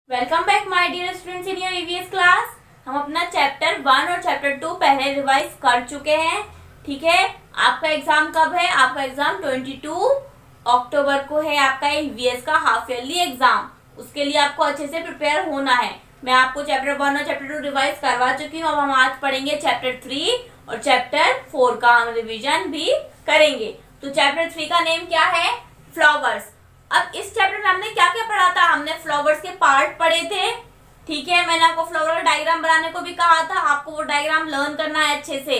Welcome back my dear students in your EVS class. हम अपना chapter 1 और chapter 2 पहले रिवाइज कर चुके हैं। ठीक है, आपका एग्जाम कब है? आपका एग्जाम 22 अक्टूबर को है। आपका ईवीएस का हाफ ईयरली एग्जाम, उसके लिए आपको अच्छे से प्रिपेयर होना है। मैं आपको चैप्टर 1 और चैप्टर 2 रिवाइज करवा चुकी हूँ। अब हम आज पढ़ेंगे चैप्टर 3 और चैप्टर 4 का हम रिविजन भी करेंगे। तो चैप्टर 3 का नेम क्या है? फ्लावर्स। अब इस चैप्टर में हमने क्या क्या पढ़ा था? हमने फ्लावर्स के पार्ट पढ़े थे। ठीक है, मैंने आपको फ्लावर का डायग्राम बनाने को भी कहा था, आपको वो डायग्राम लर्न करना है अच्छे से।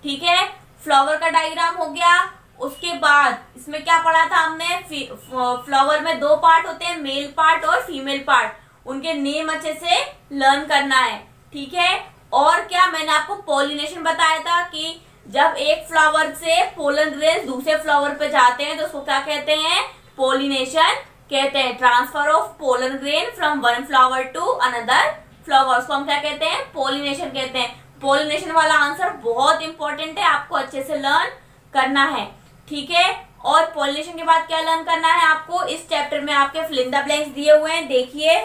ठीक है, फ्लावर का डायग्राम हो गया। उसके बाद इसमें क्या पढ़ा था हमने? फ्लावर में दो पार्ट होते हैं, मेल पार्ट और फीमेल पार्ट। उनके नेम अच्छे से लर्न करना है। ठीक है, और क्या मैंने आपको पॉलिनेशन बताया था कि जब एक फ्लावर से पोलन ग्रेन दूसरे फ्लावर पे जाते हैं तो उसको क्या कहते हैं? पॉलिनेशन कहते हैं। Transfer of pollen grain from one flower to another flower, उसको हम क्या कहते हैं? पॉलिनेशन कहते हैं। पॉलिनेशन वाला आंसर बहुत इंपॉर्टेंट है, आपको अच्छे से लर्न करना है। ठीक है, और पॉलिनेशन के बाद क्या लर्न करना है आपको? इस चैप्टर में आपके फिल इन द ब्लैंक्स दिए हुए हैं। देखिए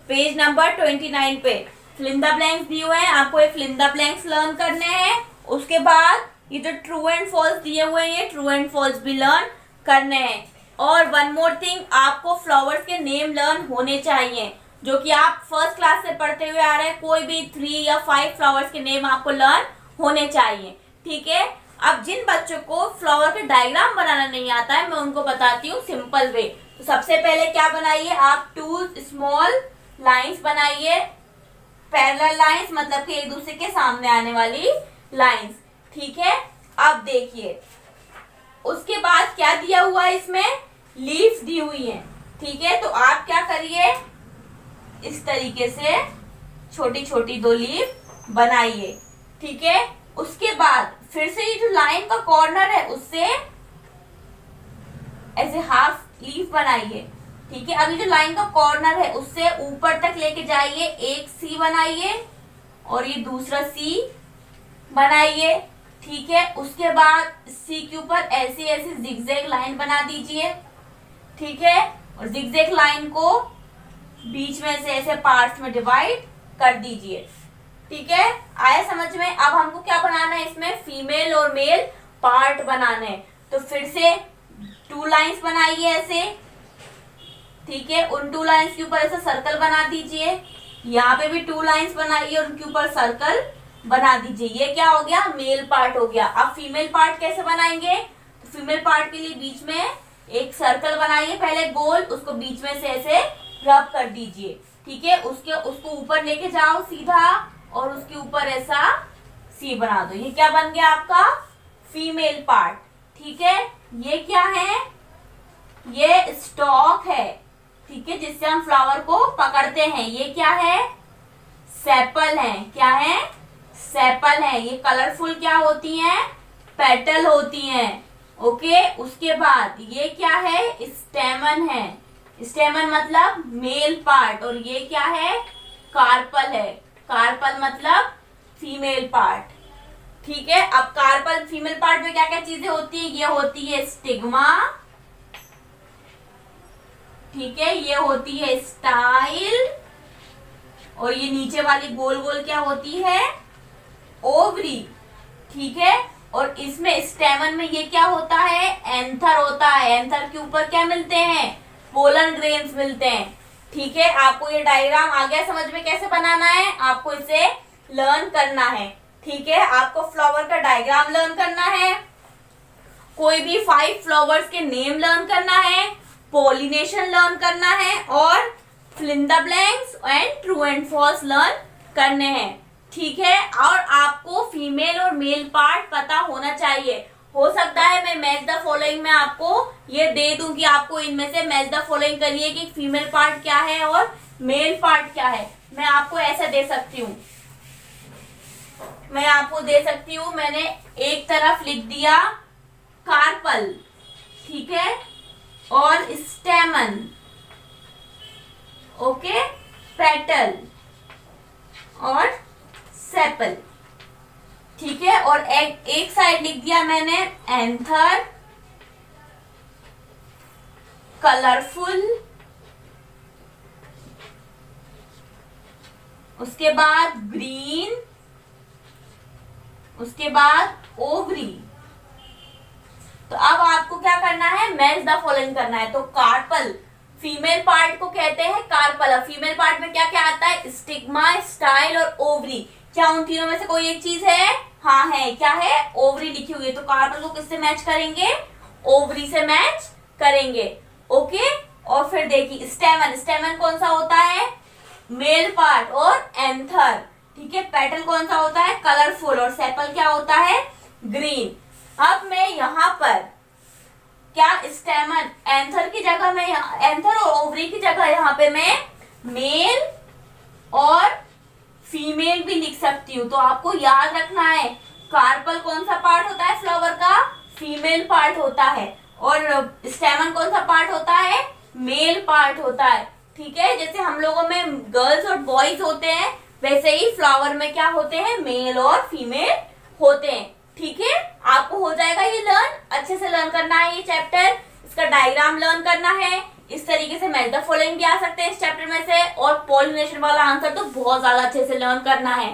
पेज नंबर 29 पे फिल इन द ब्लैंक्स दिए हुए हैं, आपको ये fill in the blanks learn करने हैं। उसके बाद ये जो ट्रू एंड फॉल्स दिए हुए हैं, ये ट्रू एंड फॉल्स भी लर्न करने हैं। और वन मोर थिंग, आपको फ्लावर्स के नेम लर्न होने चाहिए, जो कि आप फर्स्ट क्लास से पढ़ते हुए आ रहे हैं। कोई भी 3 या 5 फ्लावर्स के नेम आपको लर्न होने चाहिए। ठीक है, अब जिन बच्चों को फ्लावर के डायग्राम बनाना नहीं आता है, मैं उनको बताती हूँ सिंपल वे। तो सबसे पहले क्या बनाइए आप? 2 स्मॉल लाइन्स बनाइए, पैरेलल लाइन्स, मतलब कि एक दूसरे के सामने आने वाली लाइन्स। ठीक है, अब देखिए उसके बाद क्या दिया हुआ है? इसमें लीव्स दी हुई है। ठीक है, तो आप क्या करिए, इस तरीके से छोटी छोटी 2 लीव बनाइए। ठीक है, उसके बाद फिर से ये जो लाइन का कॉर्नर है उससे ऐसे हाफ लीफ बनाइए। ठीक है, अभी जो लाइन का कॉर्नर है उससे ऊपर तक लेके जाइए, एक सी बनाइए और ये दूसरा सी बनाइए। ठीक है, उसके बाद सी के ऊपर ऐसे ऐसे जिगजैग लाइन बना दीजिए। ठीक है, और जिगजैग लाइन को बीच में से ऐसे पार्ट्स में डिवाइड कर दीजिए। ठीक है, आया समझ में? अब हमको क्या बनाना है? इसमें फीमेल और मेल पार्ट बनाने हैं। तो फिर से 2 लाइंस बनाइए ऐसे। ठीक है, उन 2 लाइंस के ऊपर ऐसे सर्कल बना दीजिए। यहाँ पे भी 2 लाइंस बनाइए और उनके ऊपर सर्कल बना दीजिए। ये क्या हो गया? मेल पार्ट हो गया। अब फीमेल पार्ट कैसे बनाएंगे? तो फीमेल पार्ट के लिए बीच में एक सर्कल बनाइए पहले गोल, उसको बीच में से ऐसे रब कर दीजिए। ठीक है, उसको ऊपर लेके जाओ सीधा और उसके ऊपर ऐसा सी बना दो। ये क्या बन गया आपका? Female part. ठीक है, ये क्या है? ये स्टॉक है। ठीक है, जिससे हम फ्लावर को पकड़ते हैं। ये क्या है? सेपल है। क्या है? सेपल है। ये कलरफुल क्या होती हैं? पेटल होती हैं। ओके, उसके बाद ये क्या है? स्टेमन है। स्टेमन मतलब मेल पार्ट, और ये क्या है? कार्पल है। कार्पल मतलब फीमेल पार्ट। ठीक है, अब कार्पल फीमेल पार्ट में क्या क्या चीजें होती है? ये होती है स्टिग्मा। ठीक है, ये होती है स्टाइल, और ये नीचे वाली गोल गोल क्या होती है? ओवरी। ठीक है, और इसमें स्टेमन में ये क्या होता है? एंथर होता है। एंथर के ऊपर क्या मिलते हैं? पोलन ग्रेन्स मिलते हैं। ठीक है, आपको ये डायग्राम आ गया समझ में कैसे बनाना है? आपको इसे लर्न करना है। ठीक है, आपको फ्लावर का डायग्राम लर्न करना है, कोई भी 5 फ्लावर्स के नेम लर्न करना है, पॉलिनेशन लर्न करना है, और fill in the blanks and true and false learn करने हैं। ठीक है, और आपको फीमेल और मेल पार्ट पता होना चाहिए। हो सकता है मैं मैच द फॉलोइंग में आपको ये दे दूं कि आपको इनमें से मैच द फॉलोइंग करिए कि फीमेल पार्ट क्या है और मेल पार्ट क्या है। मैं आपको ऐसे दे सकती हूँ, मैं आपको दे सकती हूँ। मैंने एक तरफ लिख दिया कार्पल, ठीक है, और स्टेमन, ओके, पेटल और सेपल। ठीक है, और एक साइड लिख दिया मैंने एंथर, कलरफुल, उसके बाद ग्रीन, उसके बाद ओवरी। तो अब आपको क्या करना है, मैच द फॉलोइंग करना है। तो कार्पल, फीमेल पार्ट को कहते हैं कार्पल। अब फीमेल पार्ट में क्या क्या आता है, स्टिग्मा, स्टाइल और ओवरी। क्या उन तीनों में से कोई एक चीज है? हाँ है। क्या है? ओवरी लिखी हुई है। तो कार्पल को किससे मैच करेंगे? ओवरी से मैच करेंगे। ओके। और फिर देखिए स्टेमन, स्टेमन कौन सा होता है? मेल पार्ट और एंथर। ठीक है। पेटल कौन सा होता है? कलरफुल। और सेपल क्या होता है? ग्रीन। अब मैं यहाँ पर क्या स्टेमन, एंथर की जगह में, एंथर और ओवरी की जगह यहाँ पे मैं मेल और फीमेल भी लिख सकती हूँ। तो आपको याद रखना है कार्पल कौन सा पार्ट होता है फ्लावर का? फीमेल पार्ट होता है। और स्टेमन कौन सा पार्ट होता है? मेल पार्ट होता है। ठीक है। जैसे हम लोगों में गर्ल्स और बॉयज होते हैं, वैसे ही फ्लावर में क्या होते हैं? मेल और फीमेल होते हैं। ठीक है। आपको हो जाएगा ये लर्न, अच्छे से लर्न करना है ये चैप्टर। इसका डायग्राम लर्न करना है। इस तरीके से मैच द फॉलोइंग भी आ सकते हैं इस चैप्टर में से। और पॉलिनेशन वाला आंसर तो बहुत ज्यादा अच्छे से लर्न करना है।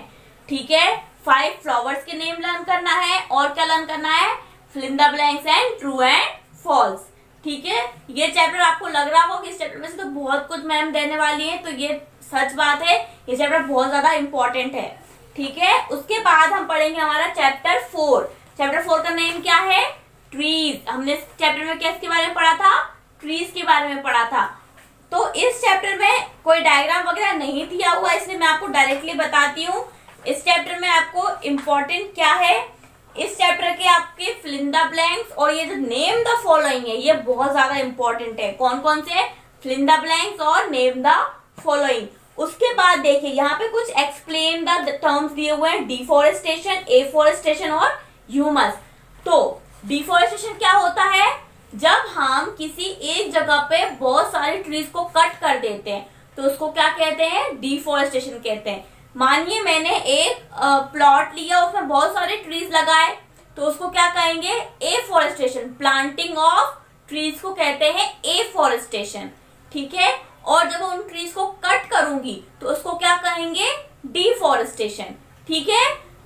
ठीक है। 5 फ्लावर्स के नेम लर्न करना है। और क्या लर्न करना है? Fill in the blanks and true and false. ठीक है। ये चैप्टर आपको लग रहा होगा कि इस चैप्टर में से तो बहुत कुछ मैम देने वाली है, तो ये सच बात है, ये चैप्टर बहुत ज्यादा इंपॉर्टेंट है। ठीक है। उसके बाद हम पढ़ेंगे हमारा चैप्टर 4। चैप्टर 4 का नेम क्या है? ट्रीज। हमने इस चैप्टर में किसके बारे में पढ़ा था? ट्रीज के बारे में पढ़ा था। तो इस चैप्टर में कोई डायग्राम वगैरह नहीं दिया हुआ, इसलिए मैं आपको डायरेक्टली बताती हूँ इस चैप्टर में आपको इम्पोर्टेंट क्या है। इस चैप्टर के आपके फिल इन द ब्लैंक्स और ये जो नेम द फॉलोइंग है, ये बहुत ज्यादा इंपॉर्टेंट है। कौन कौन से? फिल इन द ब्लैंक्स और नेम द फॉलोइंग। उसके बाद देखिए यहाँ पे कुछ एक्सप्लेन द टर्म्स दिए हुए हैं, डिफोरेस्टेशन, एफोरेस्टेशन और ह्यूमस। तो डिफोरेस्टेशन क्या होता है? जब हम किसी एक जगह पे बहुत सारे ट्रीज को कट कर देते हैं तो उसको क्या कहते हैं? डिफोरेस्टेशन कहते हैं। मानिए मैंने एक प्लॉट लिया, उसमें बहुत सारे ट्रीज लगाए, तो उसको क्या कहेंगे? एफोरेस्टेशन। प्लांटिंग ऑफ ट्रीज को कहते हैं एफोरेस्टेशन। ठीक है। और जब उन ट्रीज को कट करूंगी तो उसको क्या कहेंगे? डिफोरेस्टेशन। ठीक है।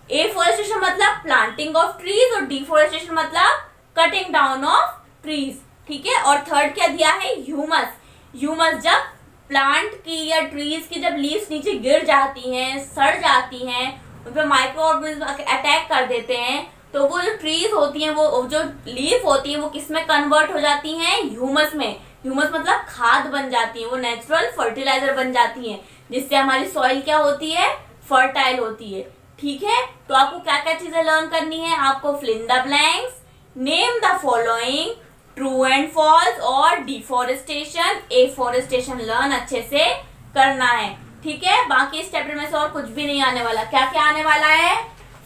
एफोरेस्टेशन मतलब प्लांटिंग ऑफ ट्रीज और डिफोरेस्टेशन मतलब कटिंग डाउन ऑफ ट्रीज। ठीक है। और थर्ड क्या दिया है? ह्यूमस। ह्यूमस जब प्लांट की या ट्रीज की जब लीव्स नीचे गिर जाती हैं, सड़ जाती हैं, उन पर माइक्रो ऑर्गेनिज्म अटैक कर देते हैं, तो वो जो ट्रीज होती हैं, वो जो लीफ होती है, वो किस में कन्वर्ट हो जाती हैं? ह्यूमस में। ह्यूमस मतलब खाद बन जाती है, वो नेचुरल फर्टिलाइजर बन जाती है, जिससे हमारी सॉइल क्या होती है? फर्टाइल होती है। ठीक है। तो आपको क्या क्या चीजें लर्न करनी है? आपको fill in the blanks, name the following, true and false और डिफोरेस्टेशन, एफोरेस्टेशन लर्न अच्छे से करना है। ठीक है। बाकी इस चैप्टर में से और कुछ भी नहीं आने वाला। क्या क्या आने वाला है?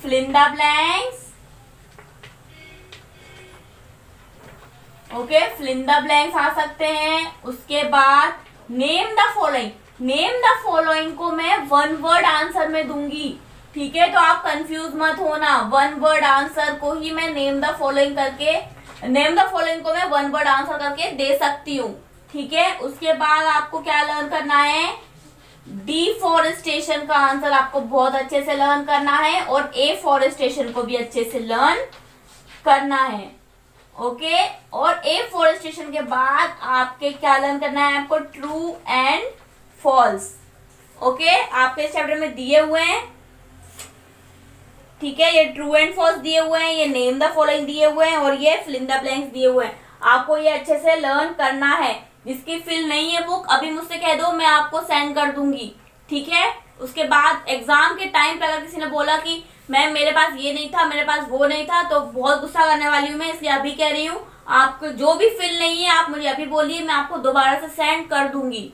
Fill in the blanks, okay, fill in the blanks आ सकते हैं। उसके बाद name the following. Name the following को मैं 1 वर्ड आंसर में दूंगी। ठीक है। तो आप कंफ्यूज मत होना, 1 वर्ड आंसर को ही मैं नेम द फॉलोइंग करके, नेम द फॉलोइंग को मैं 1 वर्ड आंसर करके दे सकती हूँ। ठीक है। उसके बाद आपको क्या लर्न करना है? डिफोरेस्टेशन का आंसर आपको बहुत अच्छे से लर्न करना है और एफोरेस्टेशन को भी अच्छे से लर्न करना है। ओके। और एफोरेस्टेशन के बाद आपके क्या लर्न करना है? आपको ट्रू एंड फॉल्स। ओके। आपके इस चैप्टर में दिए हुए हैं। ठीक है। ये ट्रू एंड फॉल्स दिए हुए हैं, ये नेम द फॉलोइंग दिए हुए हैं और ये फिल इन द ब्लैंक्स दिए हुए हैं। आपको ये अच्छे से लर्न करना है। जिसकी फिल नहीं है बुक, अभी मुझसे कह दो, मैं आपको सेंड कर दूंगी। ठीक है। उसके बाद एग्जाम के टाइम पे अगर किसी ने बोला कि मैम मेरे पास ये नहीं था, मेरे पास वो नहीं था, तो बहुत गुस्सा करने वाली हूँ मैं, इसलिए अभी कह रही हूँ आपको जो भी फिल नहीं है आप मुझे अभी बोलिए, मैं आपको दोबारा से सेंड कर दूंगी।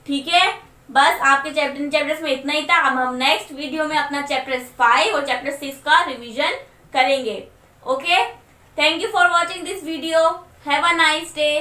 ठीक है। बस आपके चैप्टर्स में इतना ही था। अब हम नेक्स्ट वीडियो में अपना चैप्टर 5 और चैप्टर 6 का रिवीजन करेंगे। Okay. Thank you for watching this video. Have a nice day.